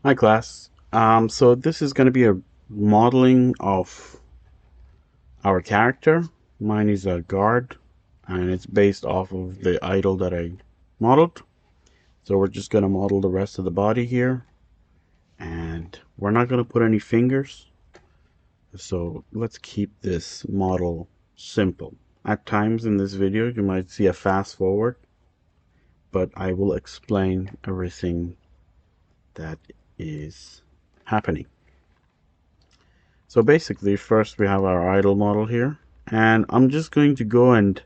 Hi class. So this is going to be a modeling of our character. Mine is a guard, and it's based off of the idol that I modeled. So we're just going to model the rest of the body here, and we're not going to put any fingers. So let's keep this model simple. At times in this video, you might see a fast forward, but I will explain everything that is happening. So basically, first we have our idle model here, and I'm just going to go and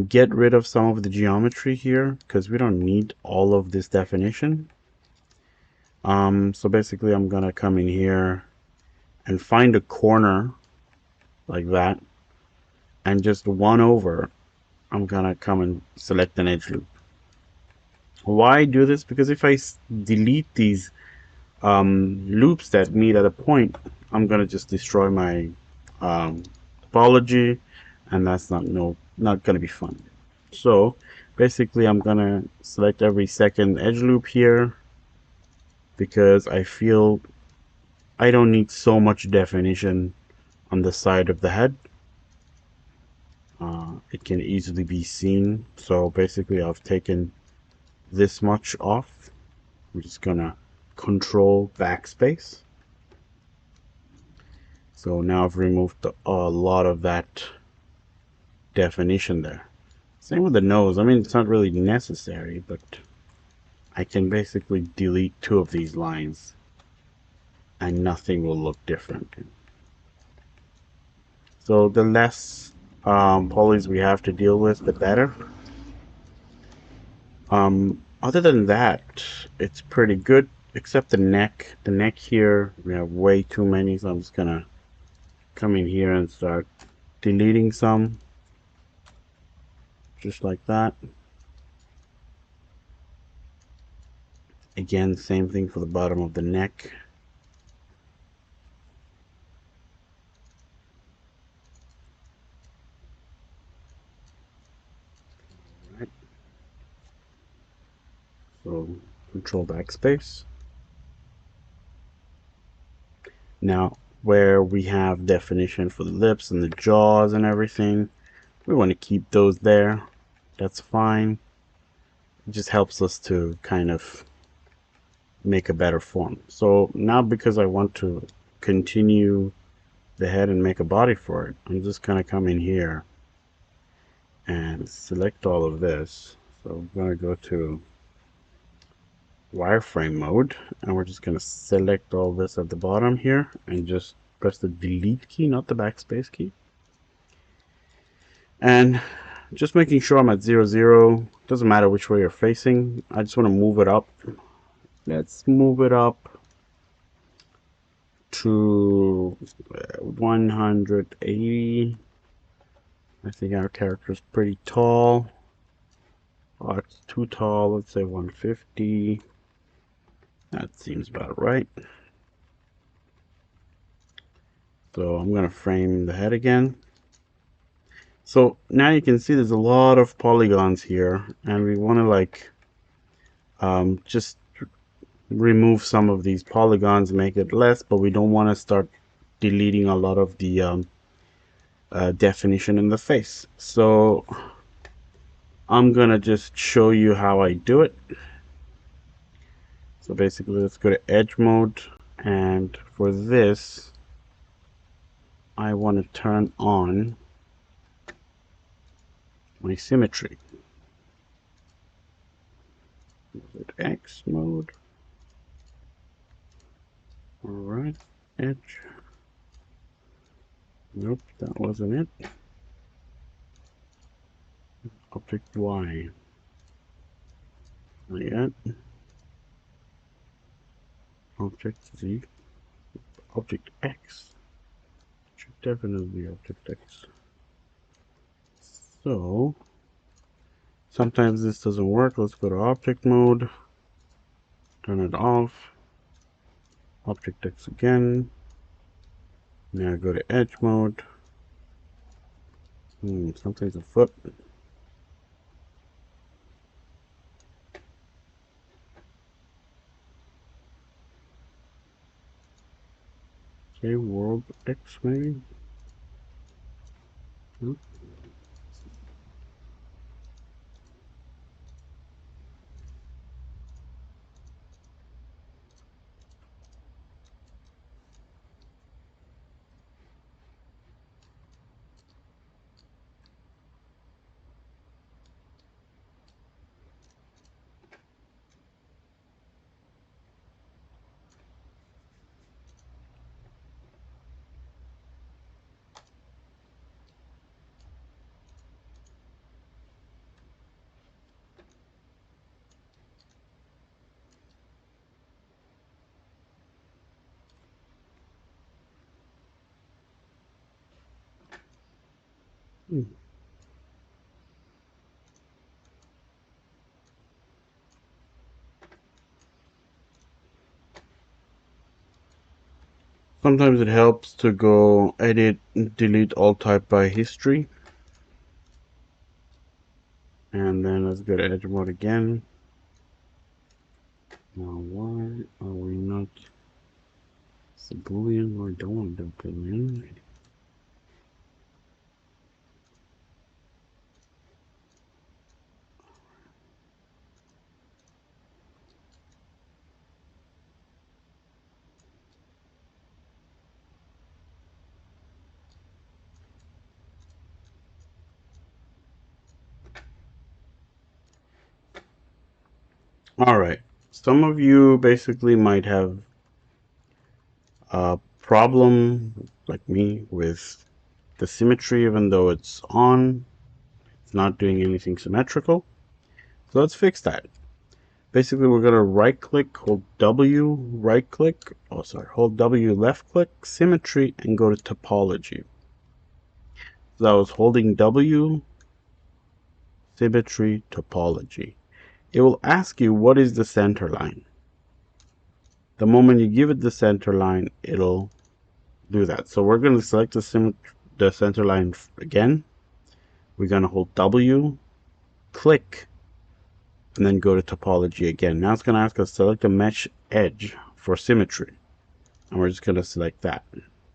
get rid of some of the geometry here because we don't need all of this definition. So basically I'm gonna come in here and find a corner like that, and just one over, I'm gonna come and select an edge loop. Why do this? Because if I delete these loops that meet at a point, I'm gonna just destroy my topology, and that's not gonna be fun. So basically I'm gonna select every second edge loop here because I feel I don't need so much definition on the side of the head. It can easily be seen. So basically I've taken this much off. I'm just gonna control backspace. So now I've removed a lot of that definition there. Same with the nose. I mean, it's not really necessary, but I can basically delete two of these lines and nothing will look different. So the less polys we have to deal with, the better. Other than that, it's pretty good, except the neck. The neck here, we have way too many, so I'm just gonna come in here and start deleting some, just like that. Again, same thing for the bottom of the neck. Right. So control backspace. Now, where we have definition for the lips and the jaws and everything, we want to keep those there. That's fine. It just helps us to kind of make a better form. So now, because I want to continue the head and make a body for it, I'm just gonna come in here and select all of this. So I'm gonna go to wireframe mode, and we're just gonna select all this at the bottom here and just press the delete key, not the backspace key, and just making sure I'm at 0 0. Doesn't matter which way you're facing. I just want to move it up. Let's move it up to 180. I think our character is pretty tall. Oh, it's too tall. Let's say 150. That seems about right. So I'm gonna frame the head again. So now you can see there's a lot of polygons here, and we want to like just remove some of these polygons, make it less, but we don't want to start deleting a lot of the definition in the face. So I'm gonna just show you how I do it. So basically, let's go to edge mode, and for this I want to turn on my symmetry. X mode. Alright, edge. Nope, that wasn't it. Object Y. Not yet. Object Z. Object X. Should definitely be Object X. So, sometimes this doesn't work. Let's go to Object mode. Turn it off. Object X again. Now go to Edge mode. Something's afoot. say world X maybe. Hmm. Sometimes it helps to go edit, delete all type by history. And then let's go to edge mode again. Now why are we not? It's a boolean, or don't want to do boolean. All right. Some of you basically might have a problem, like me, with the symmetry, even though it's on. It's not doing anything symmetrical. So let's fix that. Basically, we're going to right click, hold W, right click, oh sorry, hold W, left click, symmetry, and go to topology. So I was holding W, symmetry, topology. It will ask you what is the center line. The moment you give it the center line, it'll do that. So we're going to select the center line again. We're going to hold W, click, and then go to topology again. Now it's going to ask us select a mesh edge for symmetry. And we're just going to select that.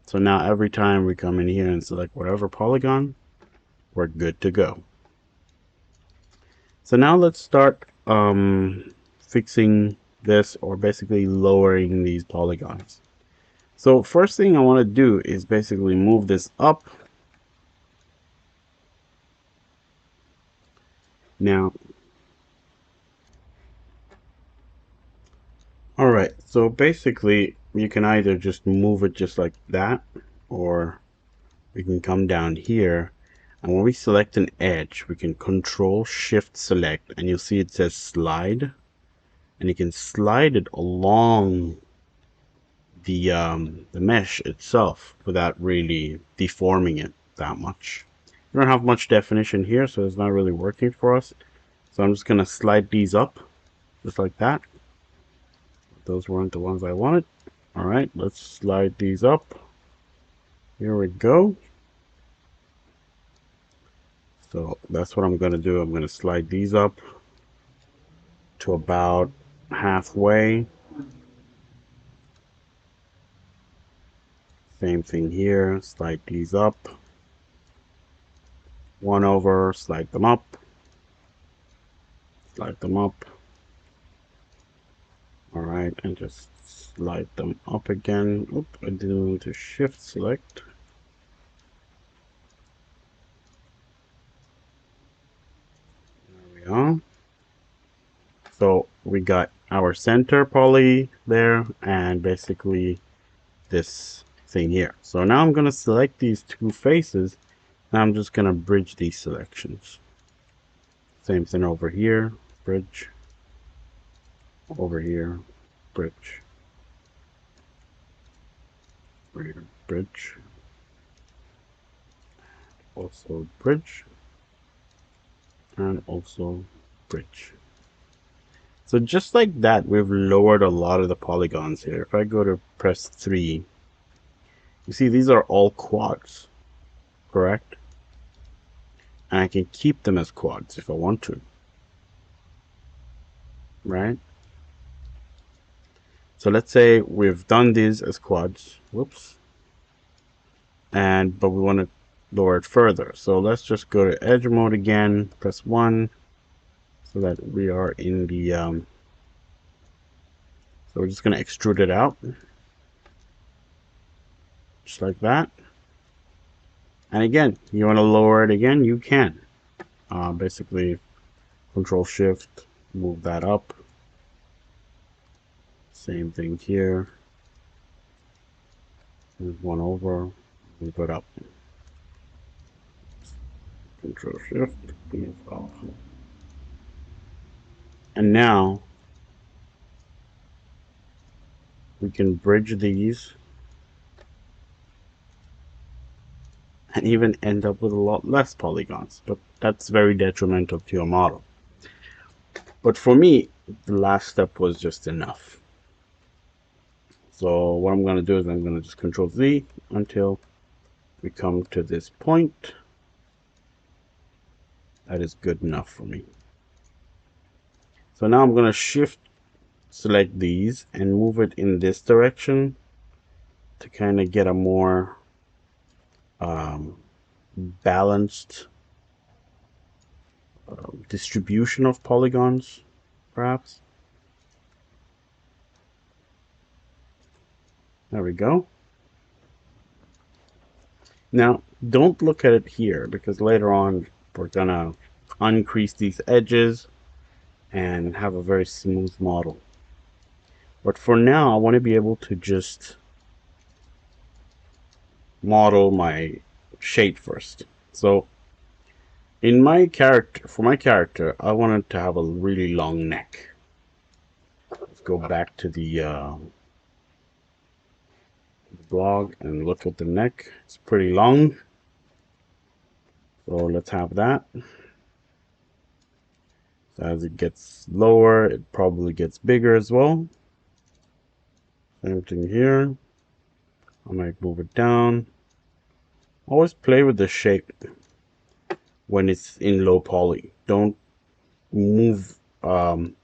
So now every time we come in here and select whatever polygon, we're good to go. So now let's start fixing this, or basically lowering these polygons. So first thing I want to do is basically move this up. Now, all right, so basically you can either just move it just like that, or we can come down here, and when we select an edge, we can control shift select, and you'll see it says slide, and you can slide it along the mesh itself without really deforming it that much. We don't have much definition here, so it's not really working for us. So I'm just gonna slide these up just like that. Those weren't the ones I wanted. All right, let's slide these up. Here we go. So that's what I'm gonna do. I'm gonna slide these up to about halfway. Same thing here, slide these up. One over, slide them up. Slide them up. All right, and just slide them up again. Oop, I didn't want to shift select. There we are. So we got our center poly there, and basically this thing here. So now I'm going to select these two faces, and I'm just going to bridge these selections. Same thing over here, bridge, over here, bridge, bridge, also bridge, and also bridge. So just like that, we've lowered a lot of the polygons here. If I go to press 3, you see these are all quads, correct? And I can keep them as quads if I want to, right? So let's say we've done these as quads. Whoops. but we want to lower it further. So let's just go to edge mode again, press 1, so that we are in the so we're just going to extrude it out just like that. And again, you want to lower it again, you can basically control shift, move that up. Same thing here, move one over, move it up, control shift, move up. And now we can bridge these and even end up with a lot less polygons, but that's very detrimental to your model. But for me, the last step was just enough. So what I'm going to do is I'm going to just control Z until we come to this point. That is good enough for me. So now I'm going to shift select these and move it in this direction to kind of get a more balanced distribution of polygons, perhaps. There we go. Now, don't look at it here, because later on we're gonna uncrease these edges and have a very smooth model. But for now, I want to be able to just model my shade first. So in my character, for my character, I wanted to have a really long neck. Let's go back to the blog and look at the neck. It's pretty long. So let's have that. So as it gets lower, it probably gets bigger as well. Same thing here. I might move it down. Always play with the shape when it's in low poly. Don't move. Don't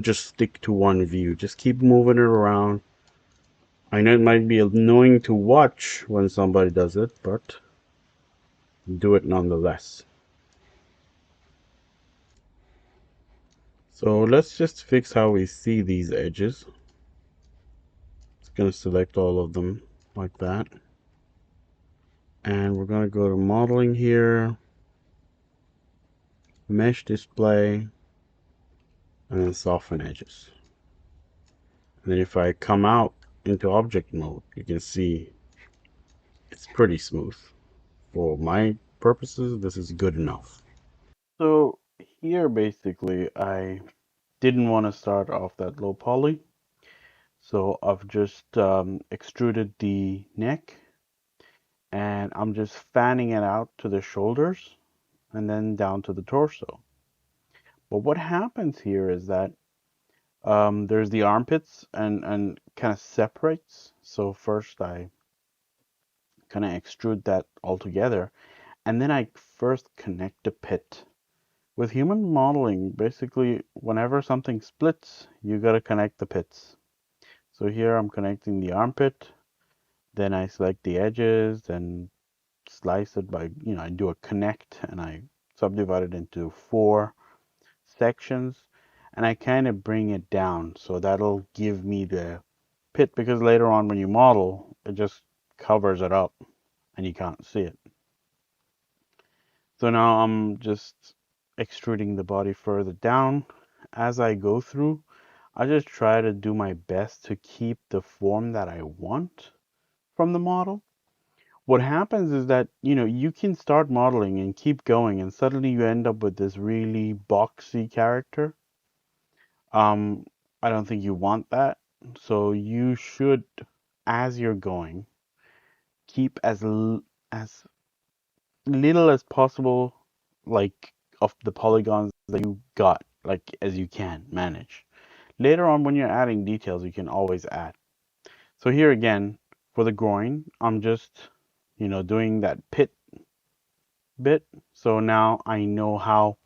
just stick to one view. Just keep moving it around. I know it might be annoying to watch when somebody does it, but do it nonetheless. So let's just fix how we see these edges. It's going to select all of them like that. And we're going to go to modeling here, mesh display, and then soften edges. And then if I come out into object mode, you can see it's pretty smooth. For my purposes, this is good enough. So here basically I didn't want to start off that low poly. So I've just extruded the neck and I'm just fanning it out to the shoulders and then down to the torso. But what happens here is that there's the armpits and kind of separates. So first I kind of extrude that all together and then I first connect the pit. With human modeling, basically whenever something splits, you got to connect the pits. So here I'm connecting the armpit, then I select the edges and slice it by, I do a connect and I subdivide it into 4 sections and I kind of bring it down. So that'll give me the pit because later on when you model, it just covers it up and you can't see it. So now I'm just extruding the body further down. As I go through, I just try to do my best to keep the form that I want from the model. What happens is that, you can start modeling and keep going and suddenly you end up with this really boxy character. Um, I don't think you want that. So you should, as you're going, keep as little as possible, like of the polygons that you got, like as you can manage. Later on, when you're adding details, you can always add. So here again, for the groin, I'm just, doing that pit bit. So now I know how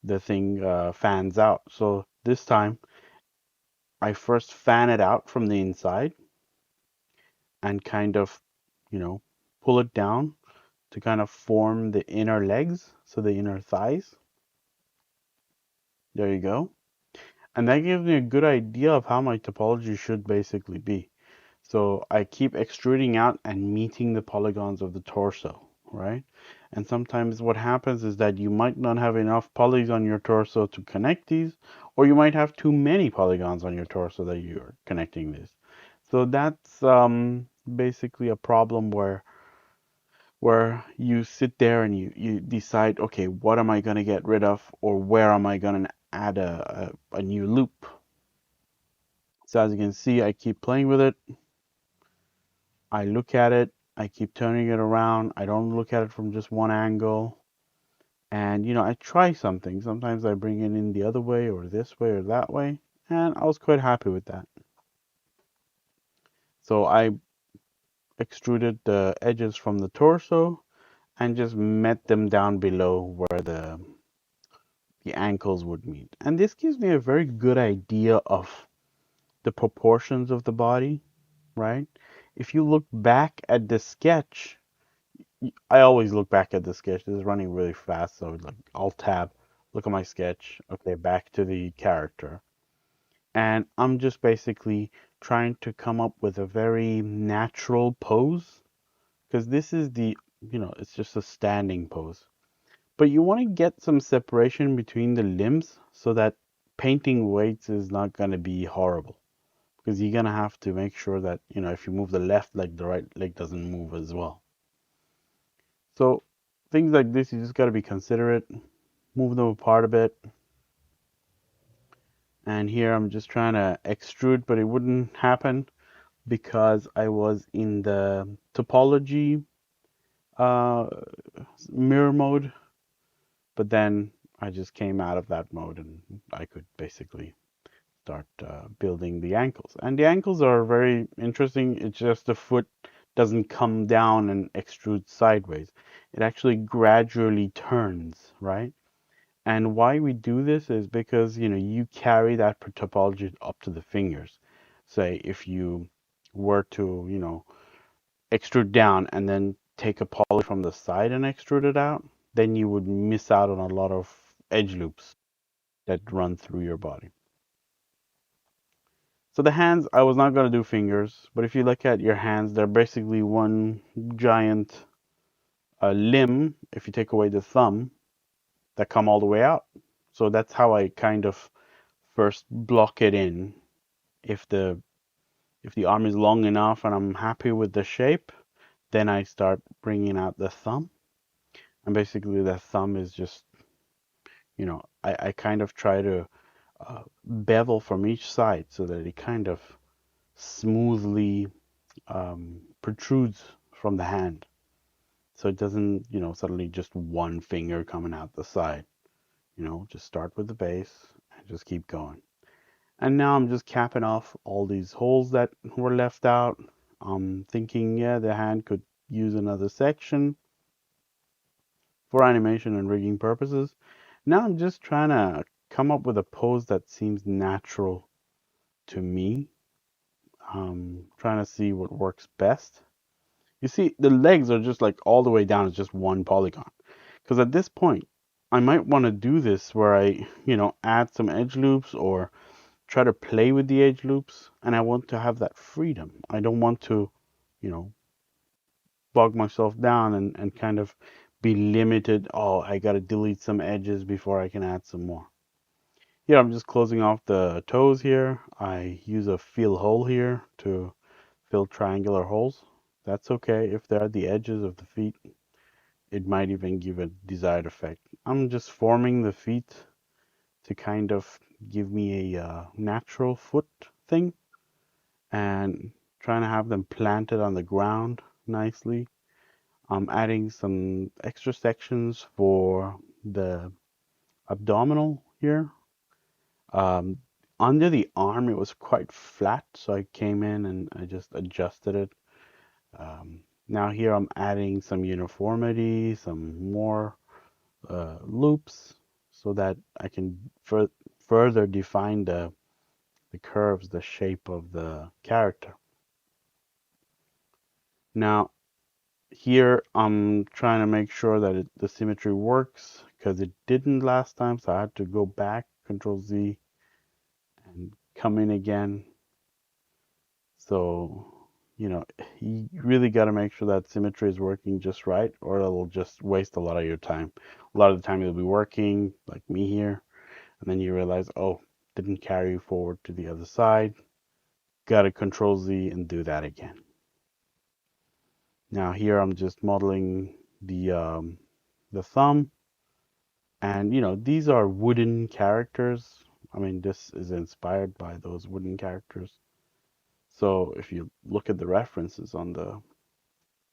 the thing fans out. So this time, I first fan it out from the inside. and kind of, pull it down to kind of form the inner legs, so the inner thighs. There you go. And that gives me a good idea of how my topology should basically be. So I keep extruding out and meeting the polygons of the torso, right? And sometimes what happens is that you might not have enough polygons on your torso to connect these, or you might have too many polygons on your torso that you're connecting these. So that's basically a problem where you sit there and you decide, okay, what am I going to get rid of, or where am I going to add a new loop. So as you can see, I keep playing with it. I look at it, I keep turning it around. I don't look at it from just one angle. And, I try something. Sometimes I bring it in the other way or this way or that way. And I was quite happy with that. So I extruded the edges from the torso and just met them down below where the ankles would meet. And this gives me a very good idea of the proportions of the body, right? If you look back at the sketch, I always look back at the sketch. This is running really fast, so like I'll tab, look at my sketch. Okay, back to the character. And I'm just basically trying to come up with a very natural pose because this is it's just a standing pose. But you want to get some separation between the limbs so that painting weights is not going to be horrible because you're going to have to make sure that, if you move the left leg, the right leg doesn't move as well. So things like this, you just got to be considerate, move them apart a bit. And here I'm just trying to extrude, but it wouldn't happen because I was in the topology uh, mirror mode. But then I just came out of that mode and I could basically start building the ankles. And the ankles are very interesting. It's just the foot doesn't come down and extrude sideways. It actually gradually turns, right? And why we do this is because, you carry that topology up to the fingers. Say if you were to, extrude down and then take a poly from the side and extrude it out, then you would miss out on a lot of edge loops that run through your body. So the hands, I was not going to do fingers, but if you look at your hands, they're basically one giant limb, if you take away the thumb, that come all the way out. So that's how I kind of first block it in. If the arm is long enough and I'm happy with the shape, then I start bringing out the thumb. And basically the thumb is just, I kind of try to bevel from each side so that it kind of smoothly protrudes from the hand. So it doesn't, suddenly just one finger coming out the side. Just start with the base and just keep going. And now I'm just capping off all these holes that were left out. I'm thinking, yeah, the hand could use another section for animation and rigging purposes. Now I'm just trying to come up with a pose that seems natural to me. Trying to see what works best. You see, the legs are just like all the way down, it's just one polygon. Because at this point, I might want to do this where I, add some edge loops or try to play with the edge loops. And I want to have that freedom. I don't want to, you know, bog myself down and kind of be limited. Oh, I got to delete some edges before I can add some more. Here, I'm just closing off the toes here. I use a fill hole here to fill triangular holes. That's okay if they're at the edges of the feet. It might even give a desired effect. I'm just forming the feet to kind of give me a natural foot thing and trying to have them planted on the ground nicely. I'm adding some extra sections for the abdominal here. Um, Under the arm, it was quite flat, so I came in and I just adjusted it. Now here I'm adding some uniformity, some more loops, so that I can further define the curves, the shape of the character. Now, here I'm trying to make sure that the symmetry works because it didn't last time, so I had to go back, Control Z, and come in again. So, you really got to make sure that symmetry is working just right, or it'll just waste a lot of your time. A lot of the time you'll be working, like me here, and then you realize, oh, didn't carry you forward to the other side. Got to Control Z and do that again. Now here I'm just modeling the thumb, and these are wooden characters. I mean, this is inspired by those wooden characters. So if you look at the references on the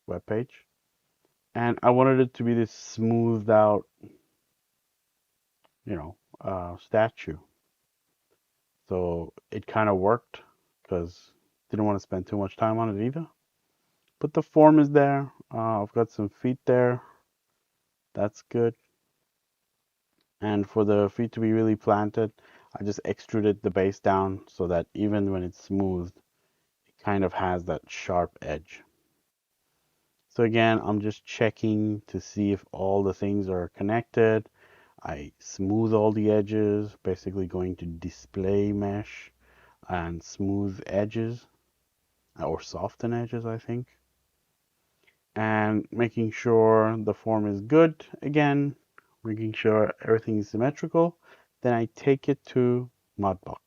web page, and I wanted it to be this smoothed out, statue. So it kind of worked because didn't want to spend too much time on it either. But the form is there. I've got some feet there. That's good. And for the feet to be really planted, I just extruded the base down so that even when it's smooth, it kind of has that sharp edge. So again, I'm just checking to see if all the things are connected. I smooth all the edges, basically going to display mesh and smooth edges, or soften edges, I think. And making sure the form is good again, making sure everything is symmetrical. Then I take it to Modbox.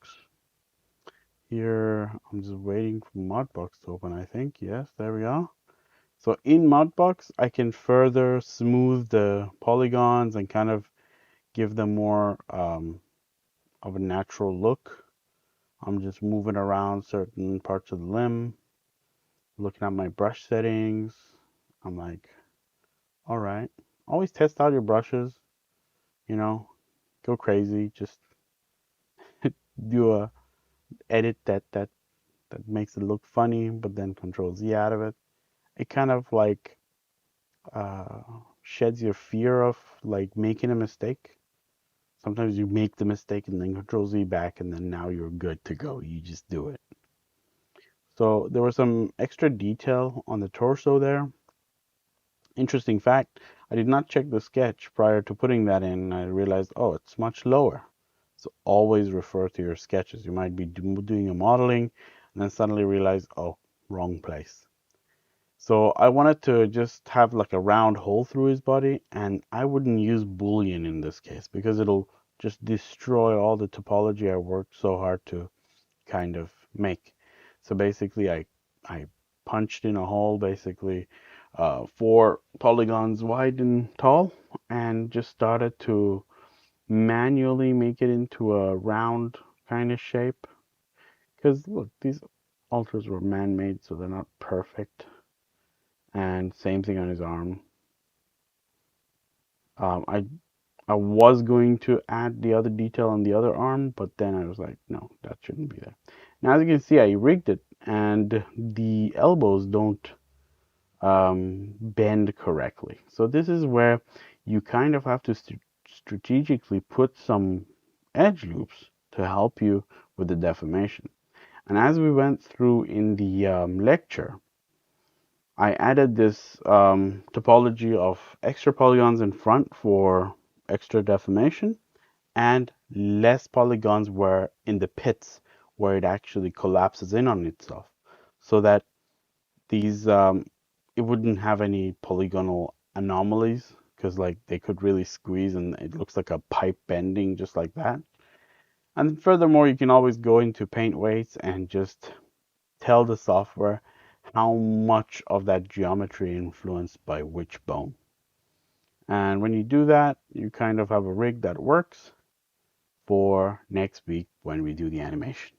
Here, I'm just waiting for Modbox to open, I think. Yes, there we are. So in Modbox, I can further smooth the polygons and kind of give them more of a natural look. I'm just moving around certain parts of the limb, looking at my brush settings. I'm like, all right. Always test out your brushes, you know, go crazy. Just do a edit that makes it look funny, but then Control Z out of it. It kind of like uh, sheds your fear of like making a mistake. Sometimes you make the mistake and then Control Z back, and then now you're good to go. You just do it. So there was some extra detail on the torso there. Interesting fact, I did not check the sketch prior to putting that in. I realized, oh, it's much lower. So always refer to your sketches. You might be doing a modeling and then suddenly realize, oh, wrong place. So I wanted to just have like a round hole through his body, and I wouldn't use Boolean in this case because it'll just destroy all the topology I worked so hard to kind of make. So basically, I punched in a hole, basically 4 polygons wide and tall, and just started to manually make it into a round kind of shape. Because look, these altars were man-made, so they're not perfect. And same thing on his arm. I was going to add the other detail on the other arm, but then I was like, no, that shouldn't be there. Now, as you can see, I rigged it, and the elbows don't bend correctly. So this is where you kind of have to strategically put some edge loops to help you with the deformation. And as we went through in the lecture, I added this topology of extra polygons in front for extra deformation and less polygons were in the pits where it actually collapses in on itself so that these it wouldn't have any polygonal anomalies because like they could really squeeze and it looks like a pipe bending just like that. And furthermore, you can always go into paint weights and just tell the software how much of that geometry influenced by which bone. And when you do that, you kind of have a rig that works for next week when we do the animation.